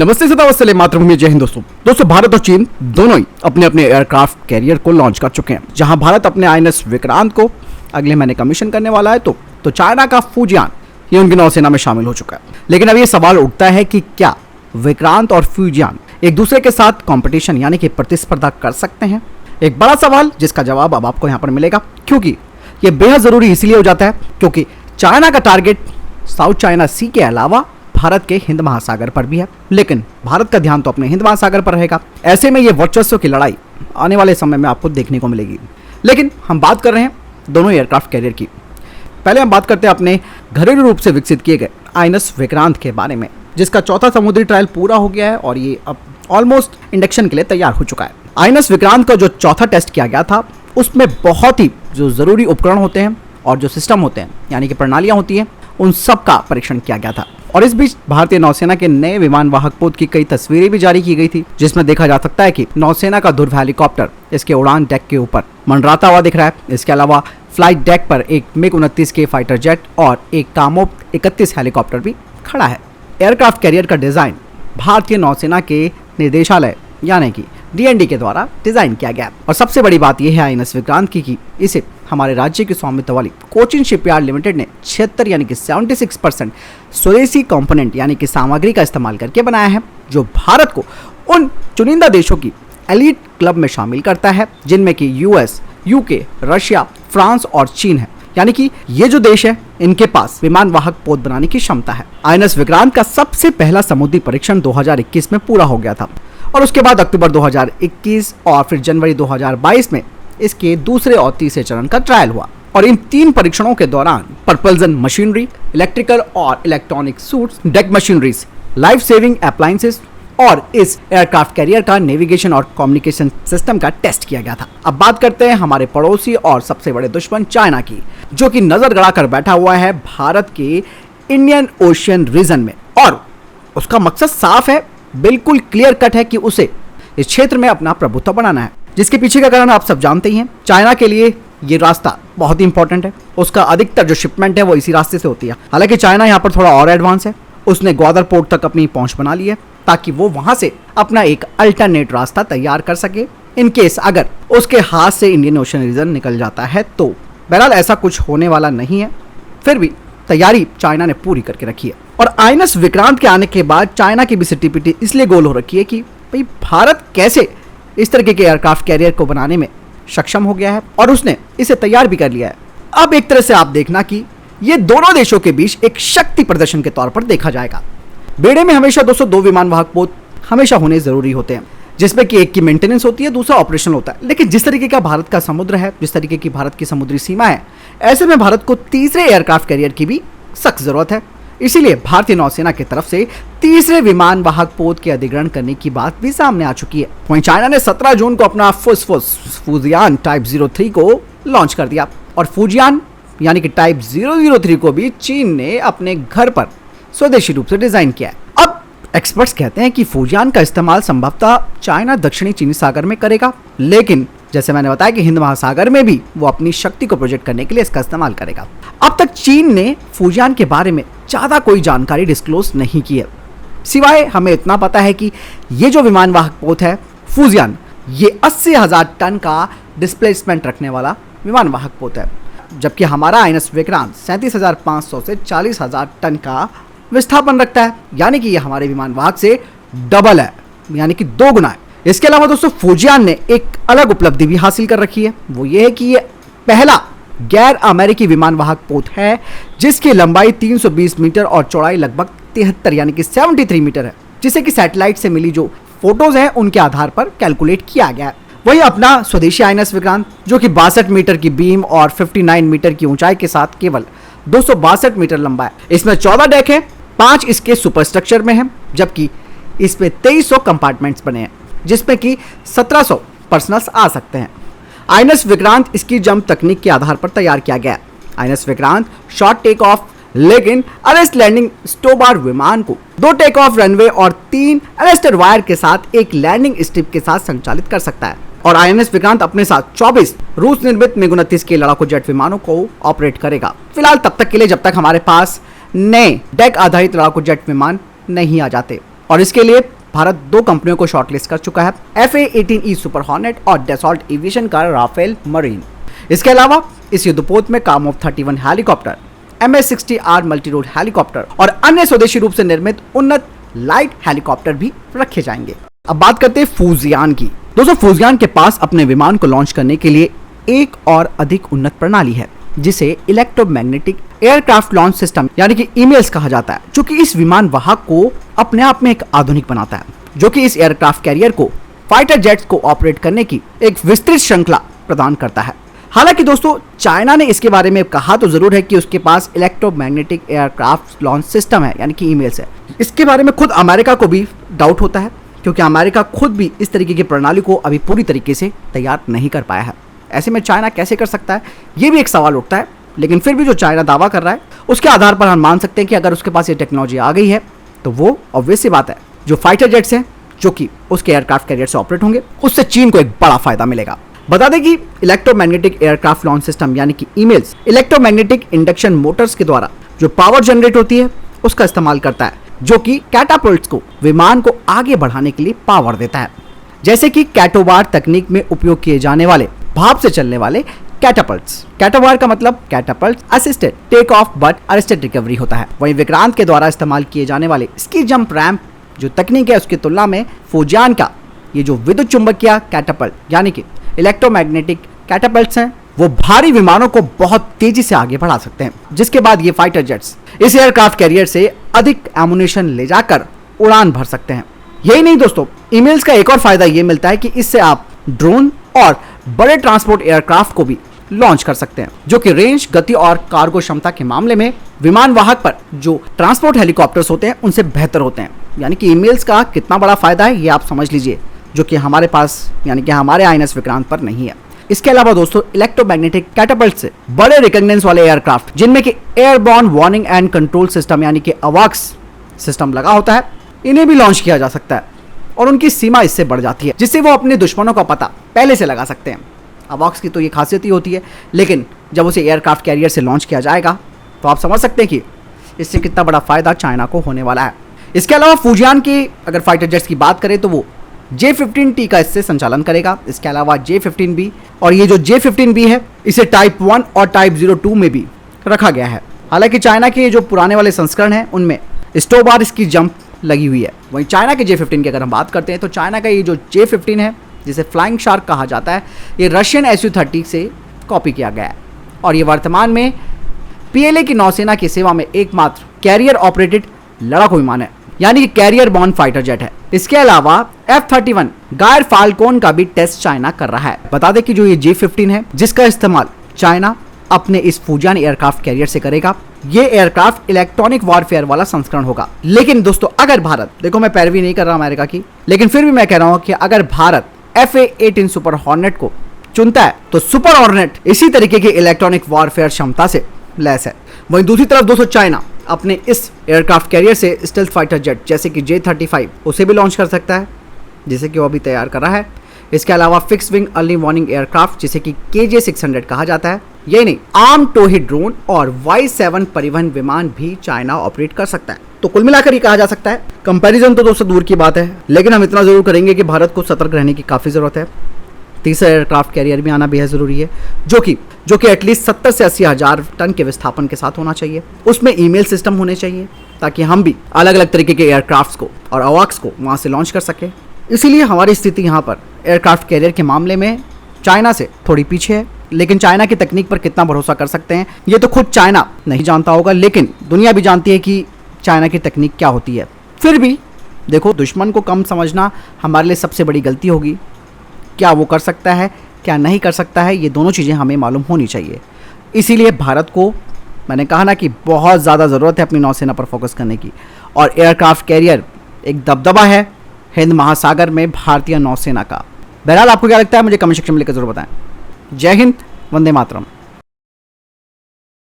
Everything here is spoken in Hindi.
नमस्ते सदावत्सले मातृभूमि जय हिंद दोस्तों भारत और चीन दोनों ही अपने अपने एयरक्राफ्ट कैरियर को लॉन्च कर चुके हैं। जहां भारत अपने आईएनएस विक्रांत को अगले महीने कमीशन करने वाला है तो चाइना का फुजियान ये उनकी नौसेना में शामिल हो चुका है। लेकिन अब ये सवाल उठता है कि क्या विक्रांत और फ्यूजियान एक दूसरे के साथ कंपटीशन यानी कि प्रतिस्पर्धा कर सकते हैं? एक बड़ा सवाल जिसका जवाब अब आपको यहाँ पर मिलेगा, क्योंकि ये बेहद जरूरी इसलिए हो जाता है क्योंकि चाइना का टारगेट साउथ चाइना सी के अलावा भारत के हिंद महासागर पर भी है, लेकिन भारत का ध्यान तो अपने हिंद महासागर पर रहेगा। ऐसे में ये वर्चस्व की लड़ाई आने वाले समय में आपको देखने को मिलेगी। लेकिन हम बात कर रहे हैं दोनों एयरक्राफ्ट कैरियर की। पहले हम बात करते हैं अपने घरेलू रूप से विकसित किए गए आईएनएस विक्रांत के बारे में, जिसका चौथा समुद्री ट्रायल पूरा हो गया है और ये अब ऑलमोस्ट इंडक्शन के लिए तैयार हो चुका है। आईएनएस विक्रांत का जो चौथा टेस्ट किया गया था उसमें बहुत ही जो जरूरी उपकरण होते हैं और जो सिस्टम होते हैं यानी कि प्रणालियां होती हैं उन सब का परीक्षण किया गया था। और इस बीच भारतीय नौसेना के नए विमान वाहक पोत की कई तस्वीरें भी जारी की गई थी, जिसमें देखा जा सकता है कि नौसेना का ध्रुव हेलीकॉप्टर इसके उड़ान डेक के ऊपर मंडराता हुआ दिख रहा है। इसके अलावा फ्लाइट डेक पर एक MiG-29 के फाइटर जेट और एक कामोव 31 हेलीकॉप्टर भी खड़ा है। एयरक्राफ्ट कैरियर का डिजाइन भारतीय नौसेना के निर्देशालय यानी कि DND के द्वारा डिजाइन किया गया। और सबसे बड़ी बात यह है आईएनएस विक्रांत की कि इसे हमारे राज्य के स्वामित्व वाली कोचिन शिपयार्ड लिमिटेड ने 76 यानी कि 76% स्वदेशी कंपोनेंट यानी कि सामग्री का इस्तेमाल करके बनाया है, जो भारत को उन चुनिंदा देशों की एलीट क्लब में शामिल करता है जिनमें कि US, UK, रशिया, फ्रांस और चीन है। यानी कि ये जो देश है इनके पास विमान वाहक पोत बनाने की क्षमता है। आईएनएस विक्रांत का सबसे पहला समुद्री परीक्षण 2021 में पूरा हो गया था और उसके बाद अक्टूबर 2021 और फिर जनवरी 2022 में इसके दूसरे और तीसरे चरण का ट्रायल हुआ। और इन 3 परीक्षणों के दौरान प्रपल्जन मशीनरी, इलेक्ट्रिकल और electronic suits, deck machineries, life saving appliances और इस एयरक्राफ्ट कैरियर का नेविगेशन और कम्युनिकेशन सिस्टम का टेस्ट किया गया था। अब बात करते हैं हमारे पड़ोसी और सबसे बड़े दुश्मन चाइना की, जो कि नजर गड़ा कर बैठा हुआ है भारत के इंडियन ओशियन रीजन में। और उसका मकसद साफ है, बिल्कुल क्लियर कट है कि उसे इस क्षेत्र में अपना प्रभुत्व बनाना है, जिसके पीछे का कारण आप सब जानते ही हैं। चाइना के लिए ये रास्ता बहुत ही इंपॉर्टेंट है, उसका अधिकतर जो शिपमेंट है वो इसी रास्ते से होती है। हालांकि चाइना यहाँ पर थोड़ा और एडवांस है, उसने ग्वादर पोर्ट तक अपनी पहुंच बना ली है ताकि वो वहां से अपना एक अल्टरनेट रास्ता तैयार कर सके इन केस अगर उसके हाथ से इंडियन ओशन रीजन निकल जाता है तो। बहरहाल ऐसा कुछ होने वाला नहीं है, फिर भी तैयारी चाइना ने पूरी करके रखी है। और आईएनएस विक्रांत के आने के बाद चाइना की भी सिटीपीटी इसलिए गोल हो रखी है कि भाई भारत कैसे इस तरीके के एयरक्राफ्ट कैरियर को बनाने में सक्षम हो गया है और उसने इसे तैयार भी कर लिया है। अब एक तरह से आप देखना कि ये दोनों देशों के बीच एक शक्ति प्रदर्शन के तौर पर देखा जाएगा। बेड़े में हमेशा 202 विमान वाहक पोत हमेशा होने जरूरी होते हैं, जिसमें कि एक की मेंटेनेंस होती है, दूसरा ऑपरेशन होता है। लेकिन जिस तरीके का भारत का समुद्र है, जिस तरीके की भारत की समुद्री सीमा है, ऐसे में भारत को तीसरे एयरक्राफ्ट कैरियर की भी सख्त जरूरत है। इसीलिए भारतीय नौसेना की तरफ से तीसरे विमान वाहक पोत के अधिग्रहण करने की बात भी सामने आ चुकी है। वहीं चाइना ने 17 जून को अपना फुजियान टाइप 03 को लॉन्च कर दिया और फुजियान यानी कि टाइप 003 को भी चीन ने अपने घर पर स्वदेशी रूप से डिजाइन किया है। अब एक्सपर्ट्स कहते हैं कि फुजियान का इस्तेमाल संभवतः चाइना दक्षिणी चीनी सागर में करेगा, लेकिन जैसे मैंने बताया कि हिंद महासागर में भी वो अपनी शक्ति को प्रोजेक्ट करने के लिए इसका इस्तेमाल करेगा। अब तक चीन ने फुजियान के बारे में ज्यादा कोई जानकारी डिस्क्लोज नहीं की है, सिवाय हमें इतना पता है कि ये जो विमान वाहक पोत है फुजियान, ये 80,000 टन का डिस्प्लेसमेंट रखने वाला विमान वाहक पोत है, जबकि हमारा आईएनएस विक्रांत 37,500 से 40,000 टन का विस्थापन रखता है। यानी कि ये हमारे विमान वाहक से डबल है, यानी कि 2 गुना है। इसके अलावा दोस्तों फुजियान ने एक अलग उपलब्धि भी हासिल कर रखी है, वो ये है कि ये पहला गैर अमेरिकी विमान वाहक पोत है जिसकी लंबाई 320 मीटर और चौड़ाई लगभग 73 यानी कि 73 मीटर है, जिसे कि सैटेलाइट से मिली जो फोटोज हैं उनके आधार पर कैलकुलेट किया गया है। वही अपना स्वदेशी आईएनएस विक्रांत जो कि 62 मीटर की बीम और 59 मीटर की ऊंचाई के साथ केवल 262 मीटर लंबा है। इसमें 14 डेक है, 5 इसके सुपर स्ट्रक्चर में है, जबकि इसमें 2300 कंपार्टमेंट्स बने हैं जिसमें कि 1700 पर्सनल्स आ सकते हैं। आईएनएस विक्रांत इसकी जंप तकनीक के आधार पर तैयार किया गया है। INS Vikrant short take off लेकिन अरेस्ट लैंडिंग स्टोबार विमान को 2 टेक ऑफ रनवे और 3 अरेस्टर वायर के साथ एक लैंडिंग स्ट्रिप के साथ संचालित कर सकता है। और आईएनएस विक्रांत अपने साथ 24 रूस निर्मित MiG-29 के लड़ाकू जेट विमानों को ऑपरेट करेगा। फिलहाल तब तक के लिए जब तक हमारे पास नए डेक आधारित लड़ाकू जेट विमान नहीं आ जाते। और इसके लिए भारत 2 कंपनियों को शॉर्टलिस्ट कर चुका है, FA-18E सुपर हॉर्नेट और डैसॉल्ट एविएशन का राफेल मरीन। इसके अलावा इस युद्धपोत में Kamov 31 helicopter, MS-60R multi role helicopter और अन्य स्वदेशी रूप से निर्मित उन्नत लाइट हेलीकॉप्टर भी रखे जाएंगे। अब बात करते हैं फूजियान की। दोस्तों फूजियान के पास अपने विमान को लॉन्च करने के लिए एक और अधिक उन्नत प्रणाली है, जिसे इलेक्ट्रोमैग्नेटिक एयरक्राफ्ट लॉन्च सिस्टम यानी कि ईमेल्स कहा जाता है, जो कि इस विमान वाहक को अपने आप में एक आधुनिक बनाता है, जो कि इस एयरक्राफ्ट कैरियर को फाइटर जेट्स को ऑपरेट करने की एक विस्तृत श्रृंखला प्रदान करता है। हालांकि दोस्तों चाइना ने इसके बारे में कहा तो जरूर है कि उसके पास इलेक्ट्रोमैग्नेटिक एयरक्राफ्ट लॉन्च सिस्टम है यानी कि ईमेल्स है। इसके बारे में खुद अमेरिका को भी डाउट होता है, क्योंकि अमेरिका खुद भी इस तरीके की प्रणाली को अभी पूरी तरीके से तैयार नहीं कर पाया है। ऐसे में चाइना कैसे कर सकता है, ये भी एक सवाल उठता है। लेकिन फिर भी जो चाइना दावा कर रहा है उसके आधार पर हम मान सकते हैं कि अगर उसके पास ये टेक्नोलॉजी आ गई है तो वो ऑब्वियस सी बात है जो फाइटर जेट्स हैं जो कि उसके एयरक्राफ्ट कैरियर से ऑपरेट होंगे, उससे चीन को एक बड़ा फायदा मिलेगा। बता दें कि इलेक्ट्रोमैग्नेटिक एयरक्राफ्ट लॉन्च सिस्टम यानी कि ईमेल्स इलेक्ट्रोमैग्नेटिक इंडक्शन मोटर्स के द्वारा जो पावर जनरेट होती है उसका इस्तेमाल करता है, जो कि कैटापल्ट्स को विमान को आगे बढ़ाने के लिए पावर देता है। जैसे कि कैटोबार तकनीक में उपयोग किए जाने वाले भाप से चलने वाले कैटापल्ट्स। कैटोबार का मतलब catapult assisted take off but arrested recovery होता है। वहीं विक्रांत के द्वारा इस्तेमाल किए जाने वाले स्की जंप रैंप जो तकनीक है उसकी तुलना में फूजियान का ये जो विद्युत चुंबकीय कैटापल्ट यानी कि इलेक्ट्रोमैग्नेटिक कैटापल्ट्स हैं वो भारी विमानों को बहुत तेजी से आगे बढ़ा सकते हैं, जिसके बाद ये फाइटर जेट्स इस एयरक्राफ्ट कैरियर से अधिक एमुनेशन ले जाकर उड़ान भर सकते हैं। यही नहीं दोस्तों, ईमेल्स का एक और फायदा ये मिलता है कि इससे आप ड्रोन और बड़े ट्रांसपोर्ट एयरक्राफ्ट को भी लॉन्च कर सकते हैं, जो कि रेंज, गति और कार्गो क्षमता के मामले में विमान वाहक पर जो ट्रांसपोर्ट हेलीकॉप्टर्स होते हैं उनसे बेहतर होते हैं। यानी कि ईमेल्स का कितना बड़ा फायदा है ये आप समझ लीजिए, जो कि हमारे पास यानी कि हमारे INS विक्रांत पर नहीं है। इसके अलावा दोस्तों इलेक्ट्रोमैग्नेटिक कैटापल्ट से बड़े रिकॉग्निजेंस वाले एयरक्राफ्ट जिनमें कि airborne warning and control system यानी कि AWACS सिस्टम लगा होता है, इन्हें भी लॉन्च किया जा सकता है और उनकी सीमा इससे बढ़ जाती है, जिससे वो अपने दुश्मनों का पता पहले से लगा सकते हैं। AWACS की तो ये खासियत ही होती है, लेकिन जब उसे एयरक्राफ्ट कैरियर से लॉन्च किया जाएगा तो आप समझ सकते हैं कि इससे कितना बड़ा फायदा चाइना को होने वाला है। इसके अलावा फूजियान की अगर फाइटर जेट्स की बात करें तो वो J-15T का इससे संचालन करेगा। इसके अलावा J-15B और ये जो J-15B है इसे टाइप 1 और टाइप 02 में भी रखा गया है। हालांकि चाइना के जो पुराने वाले संस्करण हैं उनमें स्टोबार इसकी जंप लगी हुई है। वहीं चाइना के J-15 की अगर हम बात करते हैं तो चाइना का ये जो J-15 है जिसे फ्लाइंग शार्क कहा जाता है, ये रशियन Su-30 से कॉपी किया गया है और ये वर्तमान में PLA की नौसेना की सेवा में एकमात्र कैरियर ऑपरेटेड लड़ाकू विमान है, यानी कि कैरियर बॉर्न फाइटर जेट है। इसके अलावा F-31 गायर फाल्कोन का भी टेस्ट चाइना कर रहा है। बता दें कि जो ये J-15 है जिसका इस्तेमाल चाइना अपने इस फूजियान एयरक्राफ्ट कैरियर से करेगा, ये एयरक्राफ्ट इलेक्ट्रॉनिक वॉरफेयर वाला संस्करण होगा। लेकिन दोस्तों अगर भारत, देखो मैं पैरवी नहीं कर रहा अमेरिका की, लेकिन फिर भी मैं कह रहा हूं कि अगर भारत FA-18 सुपर हॉर्नेट को चुनता है तो सुपर हॉर्नेट इसी तरीके की इलेक्ट्रॉनिक वॉरफेयर क्षमता से लैस है। वहीं दूसरी तरफ दोस्तों चाइना अपने इस एयरक्राफ्ट कैरियर से स्टेल्थ फाइटर जेट जैसे कि J-35 उसे भी लॉन्च कर सकता है, जिसे कि वो अभी तैयार कर रहा है। इसके अलावा fix wing early warning aircraft जिसे कि KJ-600 कहा जाता है, यही नहीं आर्म टोहिड ड्रोन और Y-7 परिवहन विमान भी चाइना ऑपरेट कर सकता है। तो कुल मिलाकर ये कहा जा सकता है, कंपैरिजन तो दोस्तों दूर की बात है, लेकिन हम इतना जरूर करेंगे कि भारत को सतर्क रहने की काफ़ी ज़रूरत है। तीसरा एयरक्राफ्ट कैरियर भी आना बेहद ज़रूरी है, जो कि एटलीस्ट 70 से 80 हज़ार टन के विस्थापन के साथ होना चाहिए। उसमें ईमेल सिस्टम होने चाहिए ताकि हम भी अलग अलग तरीके के एयरक्राफ्ट्स को और AWACS को वहाँ से लॉन्च कर सकें। इसीलिए हमारी स्थिति यहाँ पर एयरक्राफ्ट कैरियर के मामले में चाइना से थोड़ी पीछे है, लेकिन चाइना की तकनीक पर कितना भरोसा कर सकते हैं ये तो खुद चाइना नहीं जानता होगा, लेकिन दुनिया भी जानती है कि चाइना की तकनीक क्या होती है। फिर भी देखो, दुश्मन को कम समझना हमारे लिए सबसे बड़ी गलती होगी। क्या वो कर सकता है, क्या नहीं कर सकता है, ये दोनों चीज़ें हमें मालूम होनी चाहिए। इसीलिए भारत को, मैंने कहा ना कि बहुत ज़्यादा ज़रूरत है अपनी नौसेना पर फोकस करने की, और एयरक्राफ्ट कैरियर एक दबदबा है हिंद महासागर में भारतीय नौसेना का। बहरहाल आपको क्या लगता है मुझे कमेंट सेक्शन में लिखकर जरूर बताएं। जय हिंद, वंदे मातरम।